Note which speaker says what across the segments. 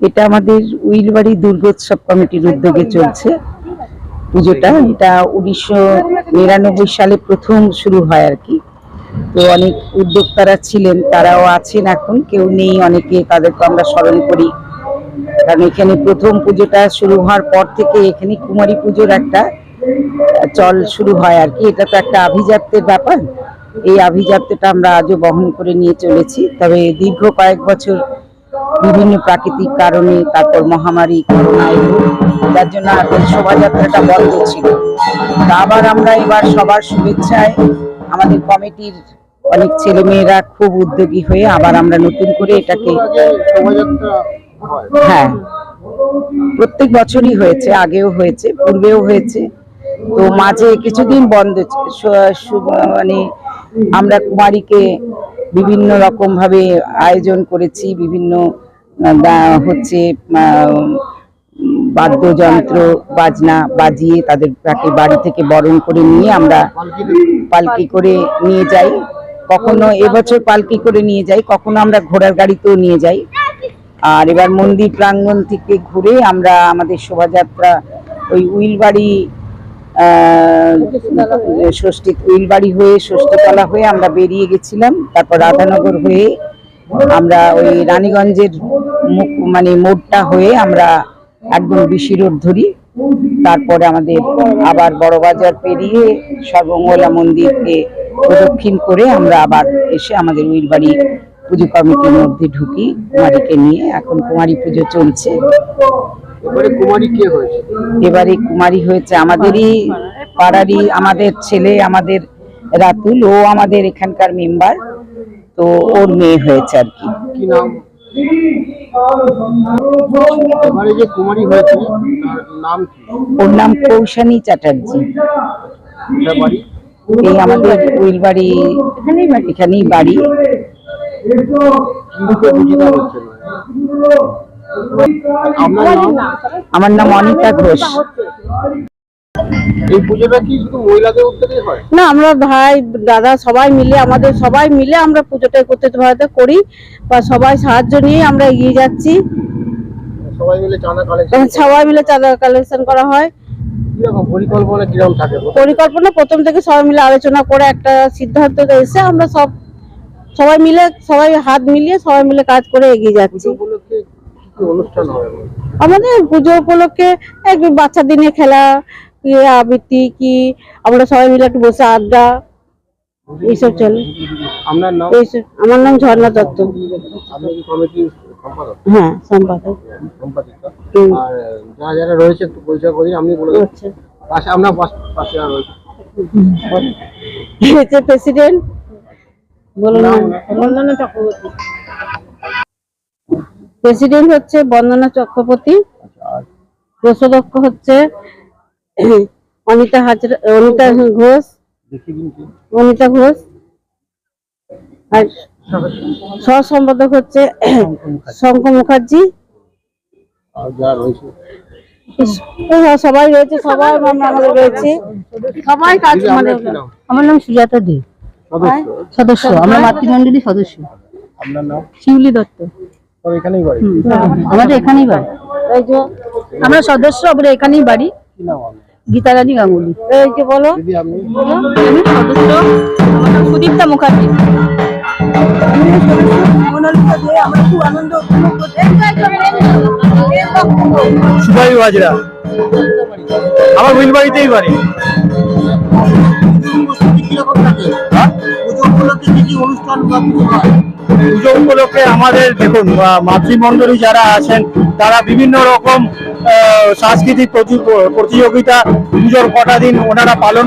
Speaker 1: এটা আমাদের উইলবাড়ি দুর্গোৎসব কমিটির উদ্যোগে চলছে পুজোটা। এটা 1999 সালে প্রথম শুরু হয় আর কি। তো অনেক উদ্যোক্তারা ছিলেন, তারাও আছেন, এখন কেউ নেই, অনেকে, তাদেরকে আমরা স্মরণ করি। কারণ এখানে প্রথম পুজোটা শুরু হওয়ার পর থেকে এখানে কুমারী পুজোর একটা চল শুরু হয় আর কি। এটা তো একটা আভিজাত্যের ব্যাপার। এই আভিজাত্যটা আমরা আজও বহন করে নিয়ে চলেছি। তবে দীর্ঘ কয়েক বছর বিভিন্ন প্রাকৃতিক কারণে, তারপর মহামারী, করোনা, যার জন্য শোভাযাত্রাটা বন্ধ ছিল। আবার আমরা এবার সবার শুভেচ্ছায় আমাদের কমিটির অনেক ছেলেমেয়েরা খুব উদ্যোগী হয়ে আবার আমরা নতুন করে এটাকে, হ্যাঁ, প্রত্যেক বছরই হয়েছে, আগেও হয়েছে, পূর্বেও হয়েছে। তো মাঝে কিছুদিন বন্ধ, মানে আমরা কুমারীকে বিভিন্ন রকম ভাবে আয়োজন করেছি, বিভিন্ন হচ্ছে বাদ্যযন্ত্র বাজনা বাজিয়ে তাকে বাড়ি থেকে বরণ করে নিয়ে আমরা পালকি করে নিয়ে যাই। কখনো এবছর পালকি করে নিয়ে যাই, কখনো আমরা ঘোড়ার গাড়িতেও নিয়ে যাই। আর এবার মন্দির প্রাঙ্গণ থেকে ঘুরে আমরা আমাদের শোভাযাত্রা ওই উইলবাড়ি উইলবাড়ি হয়ে ষষ্ঠীতলা হয়ে আমরা বেরিয়ে গেছিলাম। তারপর রাধানগর হয়ে আমরা ওই রানীগঞ্জের মানে মোড়টা হয়ে আমরা একদম বিশি রোড ধরি। তারপরে আমাদের আবার বড়বাজার পেরিয়ে সর্বমঙ্গলা মন্দিরকে প্রদক্ষিণ করে আমরা আবার এসে আমাদের উইলবাড়ি পুজো কমিটির মধ্যে ঢুকি কুমারীকে নিয়ে। এখন কুমারী পুজো চলছে। এবারে কুমারী হয়েছে আমাদেরই পাড়ারই, আমাদের ছেলে, আমাদের রাতুল, ও আমাদের এখানকার মেম্বার। তো ওর মেয়ে হয়েছে আর কি। ওর নাম কৌশানী চ্যাটার্জি। এই আমাদের উইলবাড়ি এখানেই বাড়ি। আমার নাম অনিতা ঘোষ।
Speaker 2: এই পুজোটা কি শুধু মহিলাদের উদ্যোগে হয়?
Speaker 3: না, আমরা ভাই দাদা সবাই মিলে, আমাদের সবাই মিলে আমরা পুজোটা করতে করি, বা সবাই সাহায্য নিয়ে আমরা এগিয়ে যাচ্ছি।
Speaker 2: সবাই মিলে চাঁদা
Speaker 3: কালেকশন করা হয়।
Speaker 2: পরিকল্পনা কিরকম থাকে?
Speaker 3: পরিকল্পনা প্রথম থেকে সবাই মিলে আলোচনা করে একটা সিদ্ধান্ত এসে আমরা সবাই মিলে, সবাই হাত মিলিয়ে সবাই মিলে কাজ করে এগিয়ে যাচ্ছি।
Speaker 2: অনুষ্ঠান হয়
Speaker 3: আমাদের পুজো উপলক্ষে বাচ্চাদের নিয়ে খেলা, আবৃত্তি, কি আমরা সবাই মিলে একটু বসে আড্ডা, এইসব চলে। আমার নাম ঝর্ণা দত্ত। হ্যাঁ, সম্পাদক।
Speaker 2: আর যারা যারা রয়েছে একটু পরিচয় করি, আপনি বলে দিচ্ছেন। আপনার পাশে আর রয়েছে
Speaker 3: প্রেসিডেন্ট, বলুন। বন্দনা চক্রবর্তী। প্রেসিডেন্ট হচ্ছে বন্দনা চক্রবর্তী। কোষাধ্যক্ষ হচ্ছে অনিতা ঘোষ। আর সহ সম্পাদক হচ্ছে শঙ্কর মুখার্জি। সবাই রয়েছে, সবাই আমাদের রয়েছে, সবাই কাজ। মানে আমার নাম সুজাতা দে, সদস্য, আমরা মাতৃমণ্ডলী সদস্য।
Speaker 2: আপনার নাম?
Speaker 3: শিউলি দত্ত।
Speaker 1: আমাদের এখানেই বাড়ি। আমরা সদস্য, আমরা এখানেই বাড়ি। গীতা রানী গাঙ্গুলি।
Speaker 3: এই যে বলো।
Speaker 1: আমি সদস্য, আমার নাম সুদীপ্তা মুখার্জি।
Speaker 3: আমরা খুব আনন্দ উপভোগ করছি।
Speaker 2: সুভাই বাজরা, আমার উইলবাড়িতেই বাড়ি। উপলক্ষে কি কি অনুষ্ঠান বা পুজো হয়?
Speaker 4: পুজো উপলক্ষে আমাদের দেখুন মাতৃমণ্ডলী যারা আছেন তারা বিভিন্ন রকম সাংস্কৃতিক প্রতিযোগিতা পুজোর কটা দিন ওনারা পালন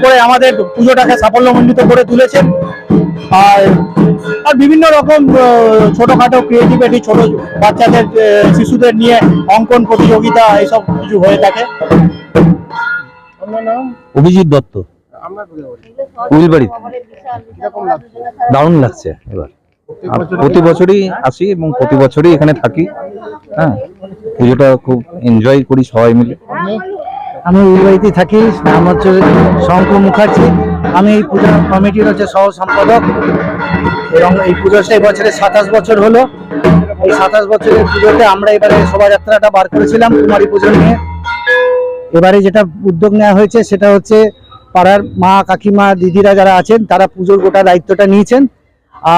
Speaker 4: করে আমাদের পুজোটাকে সাফল্যমণ্ডিত করে তুলেছেন। আর আর বিভিন্ন রকম ছোটখাটো ক্রিয়েটিভিটি, ছোট বাচ্চাদের শিশুদের নিয়ে অঙ্কন প্রতিযোগিতা এইসব কিছু হয়ে থাকে।
Speaker 2: আপনার নাম?
Speaker 5: অভিজিৎ দত্ত,
Speaker 2: আমরা কোথায় বলি?
Speaker 5: উইলবাড়ি।
Speaker 2: কিরকম লাগছে?
Speaker 5: দারুণ লাগছে এবার। আর প্রতি বছরই আসি এবং প্রতি বছরই এখানে থাকি। হ্যাঁ, পুজোটা খুব এনজয় করি সবাই মিলে।
Speaker 4: আমি উইলবাড়িতে থাকি, নাম হচ্ছে শঙ্কর মুখার্জি। আমি এই পূজা কমিটির হচ্ছে সহ সম্পাদক এবং এই পুজোটা এবছরে 27 বছর হলো। এই 27 বছরের পুজোতে আমরা এবারে শোভাযাত্রাটা বার করেছিলাম কুমারী পুজো নিয়ে। এবারে যেটা উদ্যোগ নেওয়া হয়েছে সেটা হচ্ছে পাড়ার মা কাকিমা দিদিরা যারা আছেন তারা পুজোর গোটা দায়িত্বটা নিয়েছেন।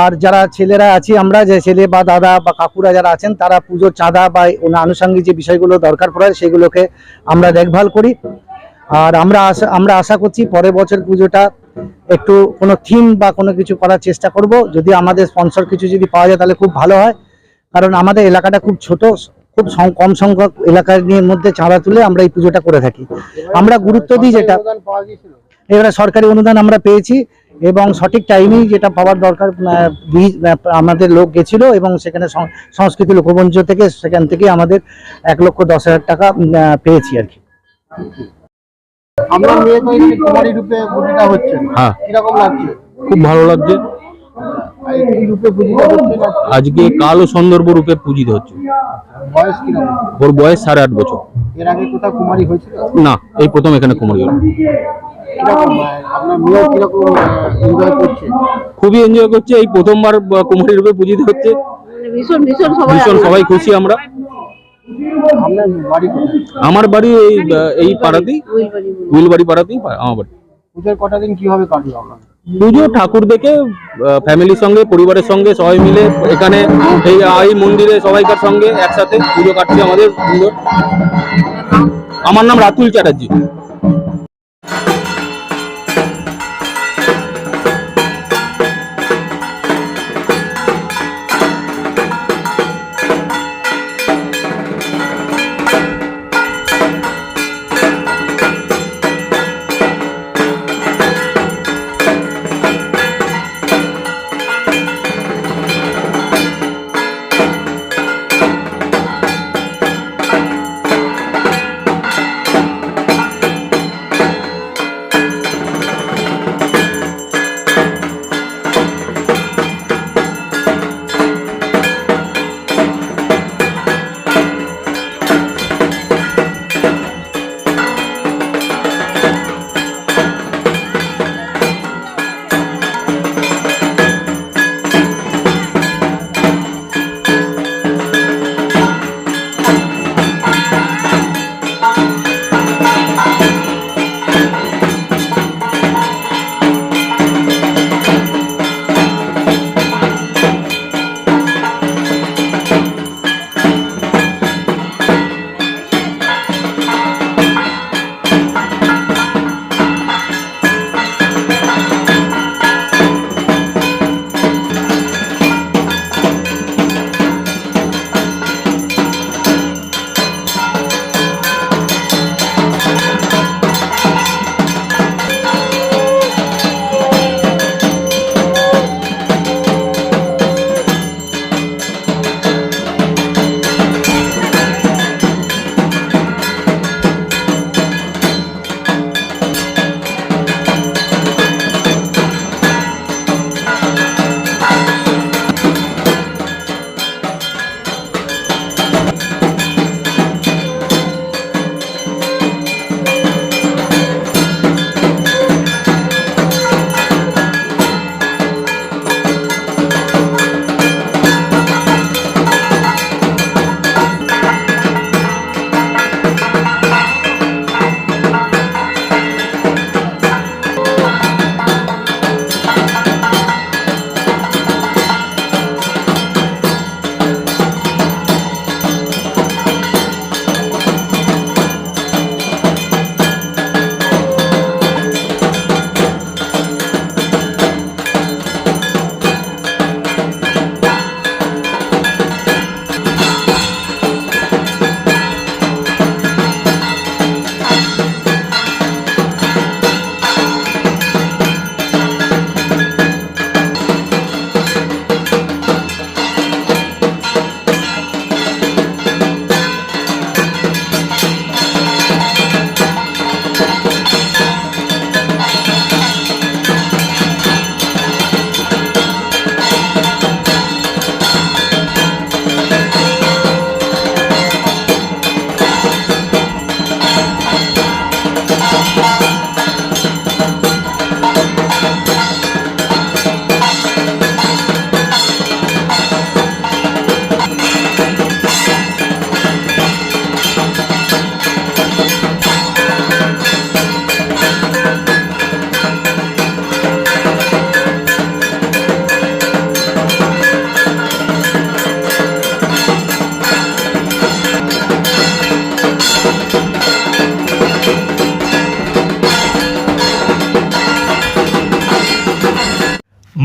Speaker 4: আর যারা ছেলেরা আছি আমরা, যে ছেলে বা দাদা বা কাকুরা যারা আছেন তারা পুজোর চাঁদা বা আনুষঙ্গিক যে বিষয়গুলো দরকার পড়ে সেগুলোকে আমরা দেখভাল করি। আর আমরা আশা করছি পরের বছর পুজোটা একটু কোনো থিম বা কোনো কিছু করার চেষ্টা করব। যদি আমাদের স্পন্সর কিছু যদি পাওয়া যায় তাহলে খুব ভালো হয়, কারণ আমাদের এলাকাটা খুব ছোট, খুব কম সংখ্যক এলাকার মধ্যে চাঁদা তুলে আমরা এই পুজোটা করে থাকি। আমরা গুরুত্ব দিই যেটা
Speaker 2: অনুদান পাওয়া গিয়েছিল?
Speaker 4: এবারে সরকারি অনুদান আমরা পেয়েছি এবং সঠিক টাইমেই যেটা পাওয়ার দরকার আমাদের লোক গেছিল এবং সেখানে সংস্কৃতি লোকমঞ্চ থেকে সেখান থেকে আমাদের 1,10,000 টাকা পেয়েছি আর কি।
Speaker 2: আমরা মেয়ে তো এখানে কুমারী রূপে পূজিতা হচ্ছে,
Speaker 5: হ্যাঁ,
Speaker 2: কিরকম লাগছে?
Speaker 5: খুব ভালো লাগছে।
Speaker 2: আর এই কি রূপে পূজিতা হচ্ছে?
Speaker 5: আজকে কালো সন্দর্ভ রূপে পূজিত হচ্ছে।
Speaker 2: বয়স কিরকম?
Speaker 5: ওর বয়স 8.5 বছর।
Speaker 2: এর আগে কোথাও কুমারী হয়েছিল?
Speaker 5: না, এই প্রথম এখানে কুমারী হলো।
Speaker 2: কিরকম আপনার মেয়ে কিরকম এনজয় করছে?
Speaker 5: খুবই এনজয় করছে। এই প্রথমবার কুমারী রূপে পূজিত হচ্ছে।
Speaker 3: ভীষণ ভীষণ
Speaker 5: ভীষণ সবাই খুশি আমরা।
Speaker 2: আপনার বাড়ি কোথায়?
Speaker 5: আমার বাড়ি এই পাড়াতেই, উইলবাড়ি পাড়াতেই আমার বাড়ি।
Speaker 2: পুজোর কটা দিন কিভাবে কাটলো আপনার?
Speaker 5: পুজো ঠাকুর দেখে ফ্যামিলির সঙ্গে, পরিবারের সঙ্গে সবাই মিলে এখানে এই মন্দিরে সবাইকার সঙ্গে একসাথে পুজো কাটছে আমাদের সুন্দর। আমার নাম রাতুল চ্যাটার্জি।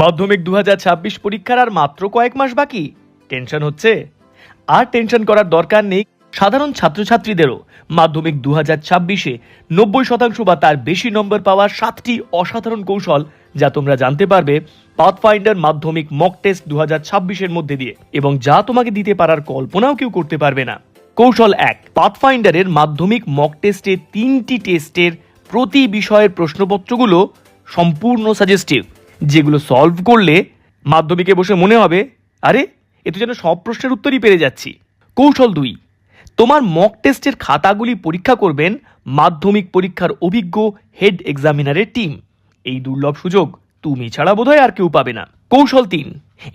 Speaker 6: মাধ্যমিক 2026 পরীক্ষার আর মাত্র কয়েক মাস বাকি। টেনশন হচ্ছে? আর টেনশন করার দরকার নেই। সাধারণ ছাত্রছাত্রীদেরও মাধ্যমিক 2026-এ 90% বা তার বেশি নম্বর পাওয়ার 7টি অসাধারণ কৌশল যা তোমরা জানতে পারবে পাথফাইন্ডার মাধ্যমিক মক টেস্ট 2026-এর মধ্যে দিয়ে, এবং যা তোমাকে দিতে পারার কল্পনাও কেউ করতে পারবে না। কৌশল 1, পাথফাইন্ডারের মাধ্যমিক মক টেস্টে 3টি টেস্টের প্রতি বিষয়ের প্রশ্নপত্রগুলো সম্পূর্ণ সাজেস্টিভ, যেগুলো সলভ করলে মাধ্যমিকে বসে মনে হবে আরে এ তো যেন সব প্রশ্নের উত্তরই পেরে যাচ্ছি। কৌশল 2, তোমার মক টেস্টের খাতাগুলি পরীক্ষা করবেন মাধ্যমিক পরীক্ষার অভিজ্ঞ হেড এক্সামিনারের টিম। এই দুর্লভ সুযোগ তুমি ছাড়া বোধহয় আর কেউ পাবে না। কৌশল 3,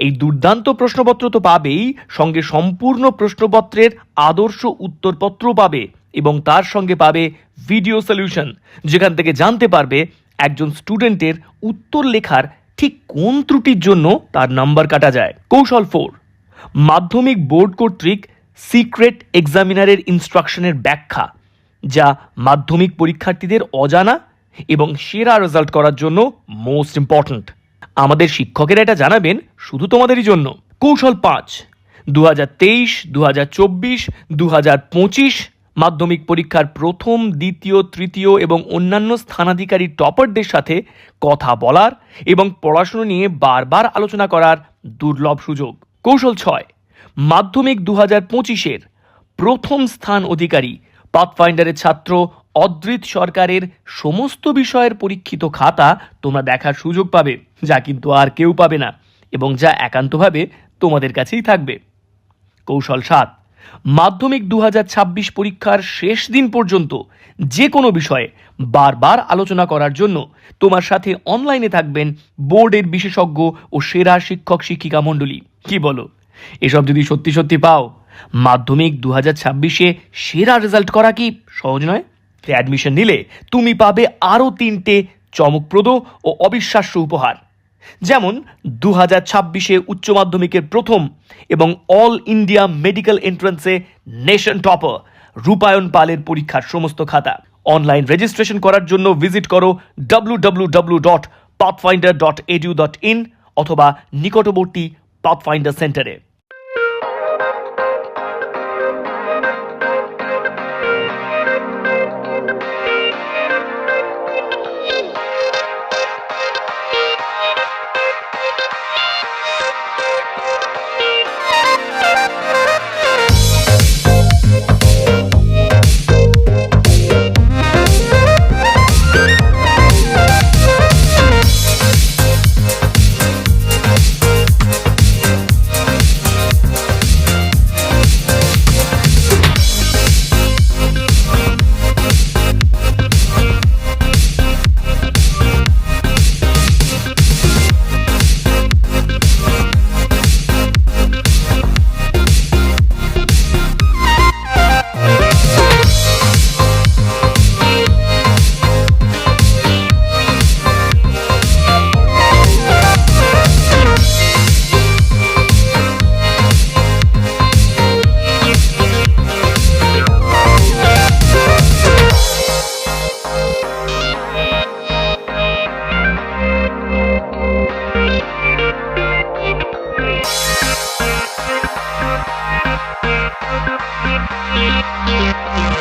Speaker 6: এই দুর্দান্ত প্রশ্নপত্র তো পাবেই, সঙ্গে সম্পূর্ণ প্রশ্নপত্রের আদর্শ উত্তরপত্র পাবে এবং তার সঙ্গে পাবে ভিডিও সলিউশন, যেখান থেকে জানতে পারবে একজন স্টুডেন্টের উত্তর লেখার ঠিক কোন ত্রুটির জন্য তার নাম্বার কাটা যায়। কৌশল 4, মাধ্যমিক বোর্ড কর্তৃক সিক্রেট এক্সামিনারের ইনস্ট্রাকশনের ব্যাখ্যা, যা মাধ্যমিক পরীক্ষার্থীদের অজানা এবং সেরা রেজাল্ট করার জন্য মোস্ট ইম্পর্ট্যান্ট। আমাদের শিক্ষকেরা এটা জানাবেন শুধু তোমাদেরই জন্য। কৌশল 5, 2023, 2024, 2025 মাধ্যমিক পরীক্ষার প্রথম, দ্বিতীয়, তৃতীয় এবং অন্যান্য স্থানাধিকারী টপারদের সাথে কথা বলার এবং পড়াশোনা নিয়ে বারবার আলোচনা করার দুর্লভ সুযোগ। কৌশল 6, মাধ্যমিক 2025-এর প্রথম স্থান অধিকারী পাথফাইন্ডারের ছাত্র অদ্রিত সরকারের সমস্ত বিষয়ের পরীক্ষিত খাতা তোমরা দেখার সুযোগ পাবে, যা কিন্তু আর কেউ পাবে না এবং যা একান্তভাবে তোমাদের কাছেই থাকবে। কৌশল 7, মাধ্যমিক 2026 পরীক্ষার শেষ দিন পর্যন্ত যে কোনো বিষয়ে বারবার আলোচনা করার জন্য তোমার সাথে অনলাইনে থাকবেন বোর্ডের বিশেষজ্ঞ ও সেরা শিক্ষক শিক্ষিকা মণ্ডলী। কি বলো, এসব যদি সত্যি সত্যি পাও, মাধ্যমিক 2026-এ সেরা রেজাল্ট করা কি সহজ নয়? অ্যাডমিশন নিলে তুমি পাবে আরও 3টে চমকপ্রদ ও অবিশ্বাস্য উপহার, যেমন 2026-এ উচ্চ মাধ্যমিকের প্রথম এবং অল ইন্ডিয়া মেডিকেল এন্ট্রান্সে নেশন টপার রূপায়ণ পালের পরীক্ষার সমস্ত খাতা। অনলাইন রেজিস্ট্রেশন করার জন্য ভিজিট করো www.pathfinder.edu.in অথবা নিকটবর্তী পাথফাইন্ডার সেন্টারে।
Speaker 7: Thank you.